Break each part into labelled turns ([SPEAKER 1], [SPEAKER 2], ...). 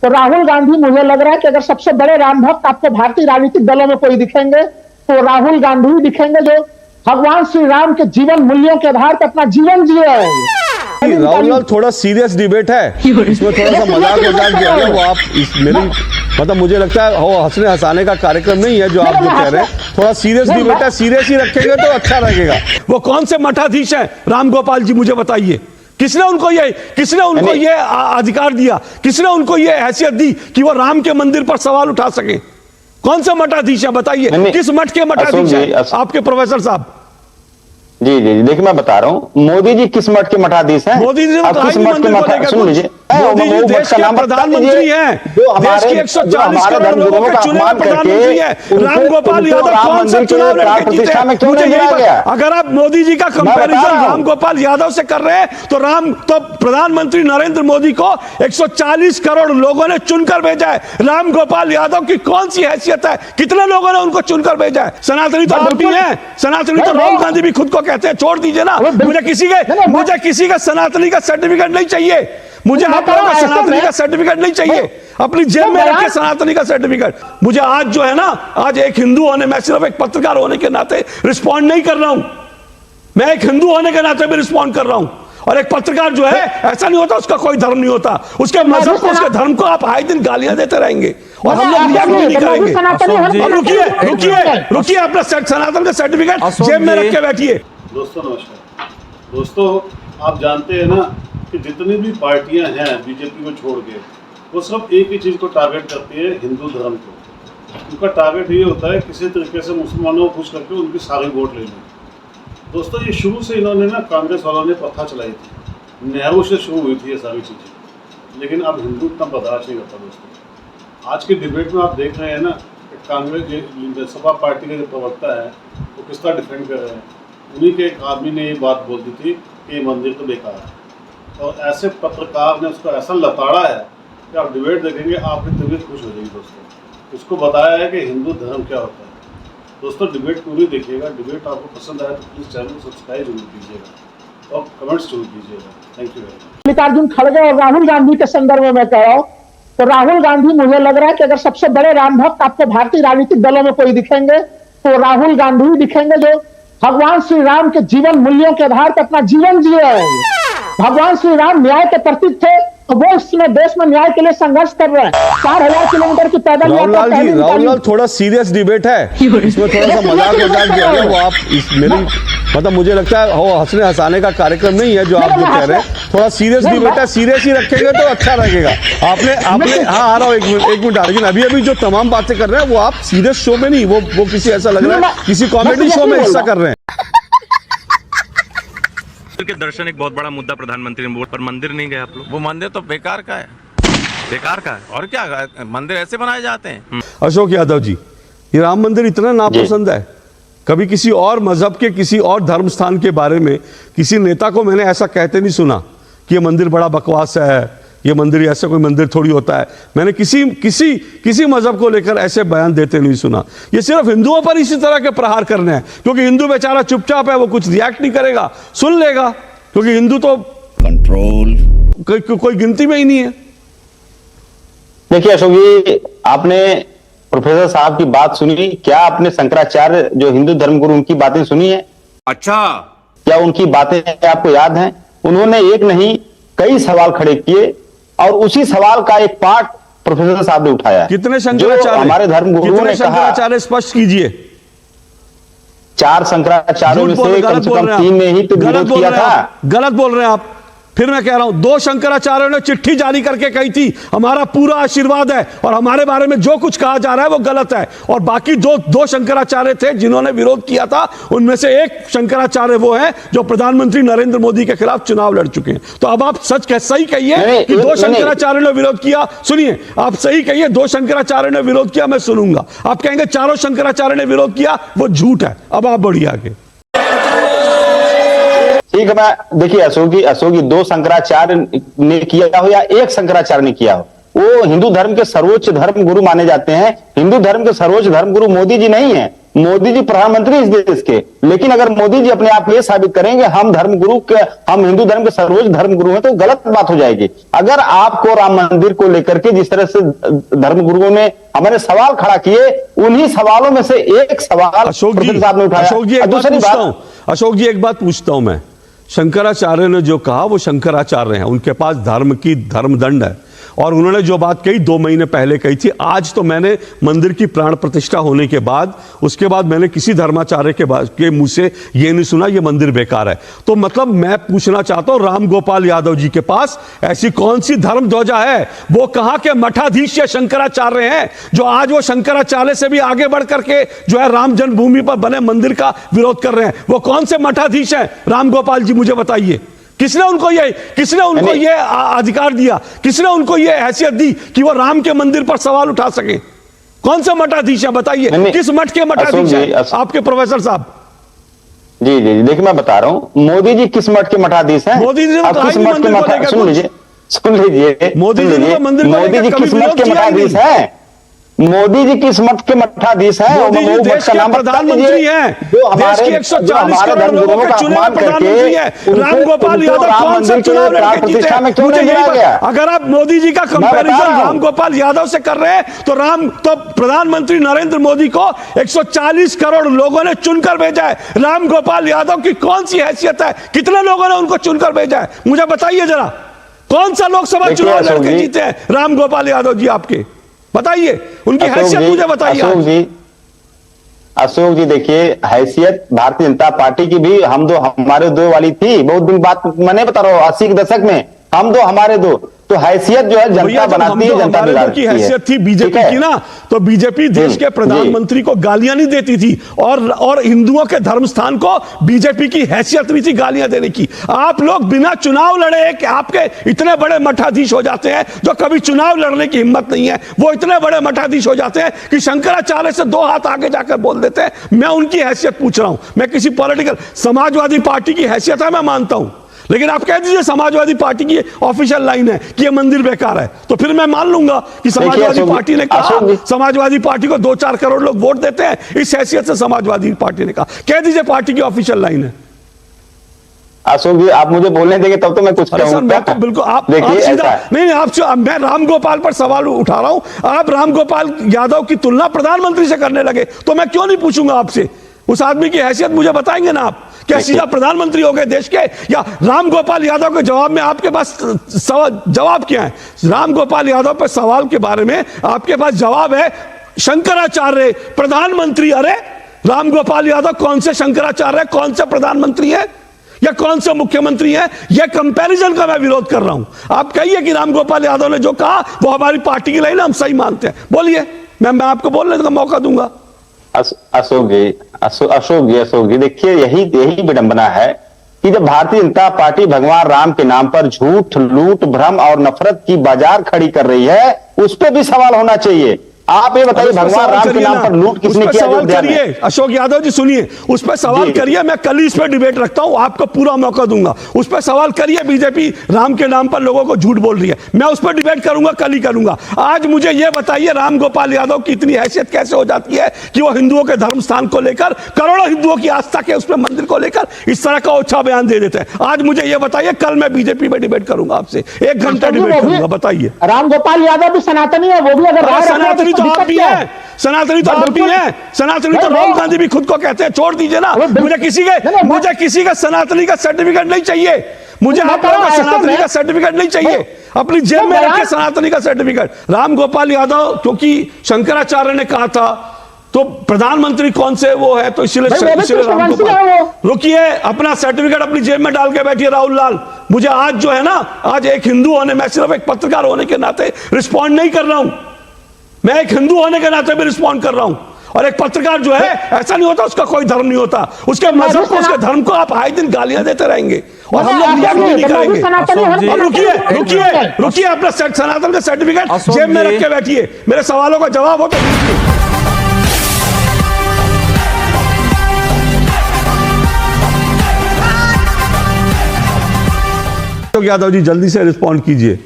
[SPEAKER 1] तो राहुल गांधी, मुझे लग रहा है कि अगर सबसे बड़े राम भक्त आपको भारतीय राजनीतिक दलों में कोई दिखेंगे तो राहुल गांधी ही दिखेंगे, जो भगवान श्री राम के जीवन मूल्यों के आधार पर अपना जीवन जी रहे हैं।
[SPEAKER 2] राहुल, थोड़ा सीरियस डिबेट है, इसमें थोड़ा सा मजाक किया है वो। आप मेरी मतलब मुझे लगता है वो हंसने हंसाने का कार्यक्रम नहीं है जो आप जो कह रहे हैं। थोड़ा सीरियस डिबेट है, सीरियस ही रखेंगे तो अच्छा लगेगा। वो कौन से मठाधीश हैं राम गोपाल जी, मुझे बताइए। किसने उनको ये अधिकार दिया, किसने उनको ये हैसियत दी कि वो राम के मंदिर पर सवाल उठा सके? कौन सा मठाधीश है बताइए, किस मठ के मठाधीश है आपके प्रोफेसर साहब?
[SPEAKER 3] जी जी जी, देखिए मैं बता रहा हूँ, मोदी जी किस मठ के मठाधीश हैं?
[SPEAKER 2] मोदी जी
[SPEAKER 3] किस मठ के मठ? सुन लीजिए,
[SPEAKER 2] मोदी जी देश के प्रधानमंत्री हैं, देश की 140 करोड़ लोगों के चुने हुए प्रधानमंत्री हैं। राम गोपाल यादव कौन सा चुनाव लड़के जीते? मुझे यही अगर आप मोदी जी का कंपैरिजन राम गोपाल यादव से कर रहे हैं तो प्रधानमंत्री नरेंद्र मोदी को 140 करोड़ लोगों ने चुनकर भेजा है। राम गोपाल यादव की कौन सी हैसियत है? कितने लोगों ने उनको चुनकर भेजा है? सनातनी तो आप भी हैं, सनातनी तो राहुल गांधी भी खुद को कहते हैं। छोड़ दीजिए ना, मुझे किसी का सनातनी का सर्टिफिकेट नहीं चाहिए। मुझे आप लोगों का सनातनी का सर्टिफिकेट नहीं चाहिए। अपनी जेब में रखे सनातनी का सर्टिफिकेट। मुझे आज जो है ना, आज एक हिंदू होने, मैं सिर्फ एक पत्रकार होने के नाते रिस्पॉन्ड नहीं कर रहा हूं, मैं एक हिंदू होने के नाते भी रिस्पॉन्ड कर रहा हूं। और एक पत्रकार जो है, ऐसा नहीं होता उसका कोई धर्म नहीं होता, उसके मजहब को, उसके धर्म को आप आए दिन गालियां देते रहेंगे और हम लोग रिएक्ट नहीं करेंगे। रुकिए, अपना सनातन का सर्टिफिकेट जेब में रख के बैठिए।
[SPEAKER 4] दोस्तों नमस्कार। दोस्तों, आप जानते हैं ना कि जितनी भी पार्टियां हैं बीजेपी को छोड़ के, वो सब एक ही चीज़ को टारगेट करती है, हिंदू धर्म को। उनका टारगेट ये होता है किसी तरीके से मुसलमानों को खुश करके उनकी सारी वोट ले लें। दोस्तों, ये शुरू से इन्होंने ना, कांग्रेस वालों ने प्रथा चलाई थी, नेहरू से शुरू हुई थी ये सारी चीज़ें, लेकिन अब हिंदू इतना बर्दाश्त नहीं करता। दोस्तों, आज के डिबेट में आप देख रहे हैं ना, कांग्रेस सपा पार्टी के जो प्रवक्ता है वो किस तरह डिफेंड कर रहे हैं। उन्हीं के एक आदमी ने ये बात बोल दी थी कि ये मंदिर तो बेकार है, और ऐसे पत्रकार ने उसको ऐसा लताड़ा है कि आप डिबेट देखेंगे आपकी तबीयत खुश हो जाएगी। दोस्तों, उसको बताया है कि हिंदू धर्म क्या होता है। दोस्तों, डिबेट पूरी देखिएगा। डिबेट आपको पसंद आए तो प्लीज़ चैनल को सब्सक्राइब जरूर कीजिएगा और कमेंट्स जरूर कीजिएगा। Thank you very much.
[SPEAKER 1] Mallikarjun खड़गे और राहुल गांधी के संदर्भ में मैं कह रहा हूँ, तो राहुल गांधी, मुझे लग रहा है कि अगर सबसे बड़े राम भक्त आपको भारतीय राजनीतिक दलों में कोई दिखेंगे तो राहुल गांधी ही दिखेंगे, जो भगवान श्री राम के जीवन मूल्यों के आधार पर अपना जीवन जी रहे हैं। भगवान श्री राम न्याय के प्रतीक थे, तो वो इस समय देश में न्याय के लिए संघर्ष कर रहे हैं। 4000 किलोमीटर की पैदल यात्रा।
[SPEAKER 2] राहुल, थोड़ा सीरियस डिबेट है, इसमें थोड़ा सा मजाक किया है वो। आप मेरी मतलब मुझे लगता है वो हंसने हंसाने का कार्यक्रम नहीं है जो आप जो कह रहे हैं। थोड़ा सीरियस डिबेट है, सीरियस ही रखेंगे तो अच्छा लगेगा। आपने हाँ, आ रहा हूँ, एक मिनट। लेकिन अभी जो तमाम बातें कर रहे हैं वो आप सीरियस शो में नहीं, वो किसी ऐसा लग रहा है किसी कॉमेडी शो में हिस्सा कर रहे हैं।
[SPEAKER 5] के दर्शन एक बहुत बड़ा मुद्दा प्रधानमंत्री ने, पर मंदिर नहीं गए आप लोग।
[SPEAKER 6] वो मंदिर तो बेकार का है,
[SPEAKER 5] बेकार का है।
[SPEAKER 6] और क्या मंदिर ऐसे बनाए जाते हैं।
[SPEAKER 2] अशोक यादव जी, ये राम मंदिर इतना नापसंद है, कभी किसी और मजहब के, किसी और धर्म स्थान के बारे में किसी नेता को मैंने ऐसा कहते नहीं सुना कि ये मंदिर बड़ा बकवास है, ये मंदिर, ऐसा कोई मंदिर थोड़ी होता है। मैंने किसी मजहब को लेकर ऐसे बयान देते नहीं सुना। ये सिर्फ हिंदुओं पर इसी तरह के प्रहार करने हैं, क्योंकि हिंदू बेचारा चुपचाप है, वो कुछ रिएक्ट नहीं करेगा, सुन लेगा, क्योंकि हिंदू तो कंट्रोल कोई गिनती में ही नहीं है।
[SPEAKER 3] देखिए अशोक जी, आपने प्रोफेसर साहब की बात सुनी क्या? आपने शंकराचार्य जो हिंदू धर्मगुरु, उनकी बातें सुनी है?
[SPEAKER 6] अच्छा,
[SPEAKER 3] क्या उनकी बातें आपको याद हैं? उन्होंने एक नहीं कई सवाल खड़े किए और उसी सवाल का एक पार्ट प्रोफेसर साहब ने उठाया।
[SPEAKER 2] कितने शंकराचार्य?
[SPEAKER 3] हमारे धर्मगुरुओं ने कहा,
[SPEAKER 2] स्पष्ट कीजिए।
[SPEAKER 3] 4 शंकराचार्यों में से कम 3 ने ही तो विरोध किया था।
[SPEAKER 2] गलत बोल रहे हैं आप। फिर मैं कह रहा हूं, 2 शंकराचार्यों ने चिट्ठी जारी करके कही थी हमारा पूरा आशीर्वाद है और हमारे बारे में जो कुछ कहा जा रहा है वो गलत है। और बाकी जो 2 शंकराचार्य थे जिन्होंने विरोध किया था, उनमें से एक शंकराचार्य वो है जो प्रधानमंत्री नरेंद्र मोदी के खिलाफ चुनाव लड़ चुके हैं। तो अब आप सही कहिए कि 2 शंकराचार्यों ने विरोध किया। सुनिए, आप सही कहिए 2 शंकराचार्य ने विरोध किया, मैं सुनूंगा। आप कहेंगे 4 शंकराचार्य ने विरोध किया, वो झूठ है। अब आप बढ़िए आगे।
[SPEAKER 3] ठीक है, मैं देखिए अशोक जी 2 शंकराचार्य ने किया हो या 1 शंकराचार्य ने किया हो, वो हिंदू धर्म के सर्वोच्च धर्म गुरु माने जाते हैं। हिंदू धर्म के सर्वोच्च धर्म गुरु मोदी जी नहीं है, मोदी जी प्रधानमंत्री इस देश के, लेकिन अगर मोदी जी अपने आप को ये साबित करेंगे हम धर्मगुरु के, हम हिंदू धर्म के सर्वोच्च धर्मगुरु हैं, तो गलत बात हो जाएगी। अगर आपको राम मंदिर को लेकर के जिस तरह से धर्मगुरुओं ने हमारे सवाल खड़ा किए, उन्हीं सवालों में से एक सवाल
[SPEAKER 2] अशोक जी,
[SPEAKER 3] साहब ने उठाया।
[SPEAKER 2] अशोक जी एक बात
[SPEAKER 3] दूसरी
[SPEAKER 2] पूछता
[SPEAKER 3] बात,
[SPEAKER 2] हूं, अशोक जी एक बात पूछता हूं मैं, शंकराचार्य ने जो कहा वो शंकराचार्य हैं, उनके पास धर्म की धर्मदंड है, और उन्होंने जो बात कही 2 महीने पहले कही थी। आज तो मैंने मंदिर की प्राण प्रतिष्ठा होने के बाद, उसके बाद मैंने किसी धर्माचार्य के मुंह से ये नहीं सुना ये मंदिर बेकार है। तो मतलब मैं पूछना चाहता हूं, राम गोपाल यादव जी के पास ऐसी कौन सी धर्म ध्वजा है, वो कहां के मठाधीश या शंकराचार्य हैं जो आज वो शंकराचार्य से भी आगे बढ़ करके जो है राम जन्मभूमि पर बने मंदिर का विरोध कर रहे हैं? वो कौन से मठाधीश हैं राम गोपाल जी, मुझे बताइए। किसने उनको ये अधिकार दिया, किसने उनको ये हैसियत दी कि वो राम के मंदिर पर सवाल उठा सके? कौन सा मठाधीश है बताइए, किस मठ के मठाधीश है आपके प्रोफेसर साहब?
[SPEAKER 3] जी जी देखिए मैं बता रहा हूं, मोदी जी किस मठ के मठाधीश हैं?
[SPEAKER 2] मोदी जी ने
[SPEAKER 3] किस मठ के मठाधीश? सुन लीजिए
[SPEAKER 2] मोदी जी ने मंदिर
[SPEAKER 3] मोदी जी किस मठ के मठाधीश हैं? मोदी जी किस मठ के मठाधीश हैं?
[SPEAKER 2] मोदी जी देश के प्रधानमंत्री हैं, देश की 140 करोड़ लोगों के चुने हुए प्रधानमंत्री हैं। राम गोपाल यादव कौन सा चुनाव लड़के जीते? मुझे यही, अगर आप मोदी जी का कंपैरिजन राम गोपाल यादव से कर रहे हैं तो प्रधानमंत्री नरेंद्र मोदी को 140 करोड़ लोगों ने चुनकर भेजा है। राम गोपाल यादव की कौन सी हैसियत है, कितने लोगों ने उनको चुनकर भेजा है, मुझे बताइए जरा। कौन सा लोकसभा चुनाव लड़के जीते हैं राम गोपाल यादव जी आपके? बताइए उनकी हैसियत मुझे बताइए।
[SPEAKER 3] अशोक जी देखिए, हैसियत भारतीय जनता पार्टी की भी हम दो हमारे दो वाली थी। बहुत दिन बात मैं बता रहा हूँ, 80 के दशक में हम दो हमारे दो, तो हैसियत जो है जनता बनाती है, जनता बिगाड़ती है।
[SPEAKER 2] हैसियत थी बीजेपी की ना, तो बीजेपी देश के प्रधानमंत्री को गालियां नहीं देती थी, और हिंदुओं के धर्म स्थान को बीजेपी की हैसियत नहीं थी गालियां देने की। आप लोग बिना चुनाव लड़े कि आपके इतने बड़े मठाधीश हो जाते हैं जो कभी चुनाव लड़ने की हिम्मत नहीं है, वो इतने बड़े मठाधीश हो जाते हैं कि शंकराचार्य से 2 हाथ आगे जाकर बोल देते हैं। मैं उनकी हैसियत पूछ रहा हूं, मैं किसी पॉलिटिकल, समाजवादी पार्टी की हैसियत है मैं मानता हूं, लेकिन आप कह दीजिए समाजवादी पार्टी की ऑफिशियल लाइन है कि ये मंदिर बेकार है, तो फिर मैं मान लूंगा कि समाजवादी पार्टी ने कहा, समाजवादी पार्टी को 2-4 करोड़ लोग वोट देते हैं, इस हैसियत से समाजवादी पार्टी ने कहा। कह दीजिए पार्टी की ऑफिशियल लाइन है।
[SPEAKER 3] अशोक जी आप मुझे बोलने देंगे तब तो मैं कुछ कहूंगा।
[SPEAKER 2] मैं तो बिल्कुल आप सीधा नहीं, आप मैं राम गोपाल पर सवाल उठा रहा हूं, आप राम गोपाल यादव की तुलना प्रधानमंत्री से करने लगे, तो मैं क्यों नहीं पूछूंगा आपसे? उस आदमी की हैसियत मुझे बताएंगे ना आप, क्या सीधा प्रधानमंत्री हो गए देश के? या राम गोपाल यादव के जवाब में आपके पास जवाब क्या है? राम गोपाल यादव पर सवाल के बारे में आपके पास जवाब है शंकराचार्य प्रधानमंत्री। अरे राम गोपाल यादव कौन से शंकराचार्य, कौन से प्रधानमंत्री है या कौन से मुख्यमंत्री है? यह कंपैरिजन का मैं विरोध कर रहा हूं। आप कहिए कि राम गोपाल यादव ने जो कहा वो हमारी पार्टी की लाइन, हम सही मानते हैं, बोलिए, मैं आपको बोलने का मौका दूंगा।
[SPEAKER 3] अशोक जी देखिए, यही विडंबना है कि जब भारतीय जनता पार्टी भगवान राम के नाम पर झूठ, लूट, भ्रम और नफरत की बाजार खड़ी कर रही है, उस पर भी सवाल होना चाहिए। आप ये बताइए भगवान राम के नाम पर लूट किसने किया?
[SPEAKER 2] सवाल करिए अशोक यादव जी, सुनिए, उस पर सवाल करिए। मैं कल ही इस पर डिबेट रखता हूं, आपको पूरा मौका दूंगा, उस पर सवाल करिए। बीजेपी राम के नाम पर लोगों को झूठ बोल रही है, मैं उस पर डिबेट करूंगा, कल ही करूंगा। आज मुझे यह बताइए राम गोपाल यादव की इतनी हैसियत कैसे हो जाती है कि वो हिंदुओं के धर्म स्थान को लेकर, करोड़ों हिंदुओं की आस्था के उसमें मंदिर को लेकर इस तरह का ओछा बयान दे देते हैं। आज मुझे यह बताइए, कल मैं बीजेपी में डिबेट करूंगा आपसे, 1 घंटा डिबेट करूंगा, बताइए।
[SPEAKER 1] राम गोपाल यादव भी सनातनी है, वो भी अगर
[SPEAKER 2] सनातनी तो आप भी है, सनातनी तो आप भी हैं, सनातनी तो राहुल गांधी भी खुद को कहते हैं। छोड़ दीजिए ना, मुझे किसी का सनातनी का सर्टिफिकेट नहीं चाहिए, मुझे आप लोगों का सनातनी का सर्टिफिकेट नहीं चाहिए, अपनी जेब में रखिए सनातनी का सर्टिफिकेट। राम गोपाल यादव क्योंकि शंकराचार्य ने कहा था, तो प्रधानमंत्री कौन से वो है, तो इसलिए राम गोपाल। रुकिए, अपना सर्टिफिकेट अपनी जेब में डाल के बैठिए राहुल लाल। मुझे आज जो है ना, आज एक हिंदू होने, मैं सिर्फ एक पत्रकार होने के नाते रिस्पॉन्ड नहीं कर रहा हूं, मैं एक हिंदू होने के नाते भी रिस्पॉन्ड कर रहा हूं। और एक पत्रकार जो है, ऐसा नहीं होता उसका कोई धर्म नहीं होता, उसके मजहब को, उसके धर्म को आप आए दिन गालियां देते रहेंगे और हम लोग रिएक्ट नहीं करेंगे। रुकिए, अपना सनातन का सर्टिफिकेट जेब में रख के बैठिए, मेरे सवालों का जवाब हो तो दीजिए। यादव जी जल्दी से रिस्पॉन्ड कीजिए।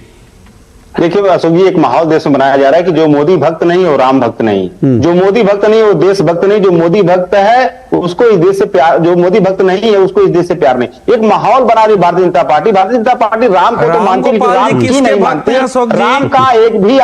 [SPEAKER 3] देखिए अशोक जी, एक माहौल देश में बनाया जा रहा है कि जो मोदी भक्त नहीं वो राम भक्त नहीं, जो मोदी भक्त नहीं वो देश भक्त नहीं, जो मोदी भक्त है उसको इस देश से प्यार, जो मोदी भक्त नहीं है उसको इस देश से प्यार नहीं। एक माहौल बना रही भारतीय जनता पार्टी। भारतीय जनता पार्टी राम को तो मानती है, राम की नहीं मानती। राम का एक भी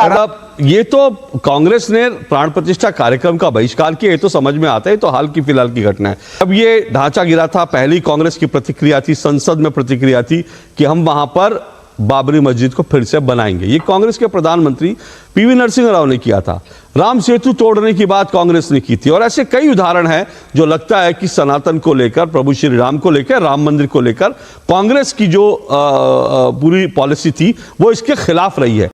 [SPEAKER 2] ये तो कांग्रेस ने प्राण प्रतिष्ठा कार्यक्रम का बहिष्कार किया, ये तो समझ में आता है, तो हाल की फिलहाल की घटना है। अब ये ढांचा गिरा था, पहली कांग्रेस की प्रतिक्रिया थी, संसद में प्रतिक्रिया थी कि हम वहां पर बाबरी मस्जिद को फिर से बनाएंगे। ये कांग्रेस के प्रधानमंत्री पीवी नरसिंह राव ने किया था। राम सेतु तोड़ने की बात कांग्रेस ने की थी। और ऐसे कई उदाहरण हैं जो लगता है कि सनातन को लेकर, प्रभु श्री राम को लेकर, राम मंदिर को लेकर कांग्रेस की जो पूरी पॉलिसी थी वो इसके खिलाफ रही है।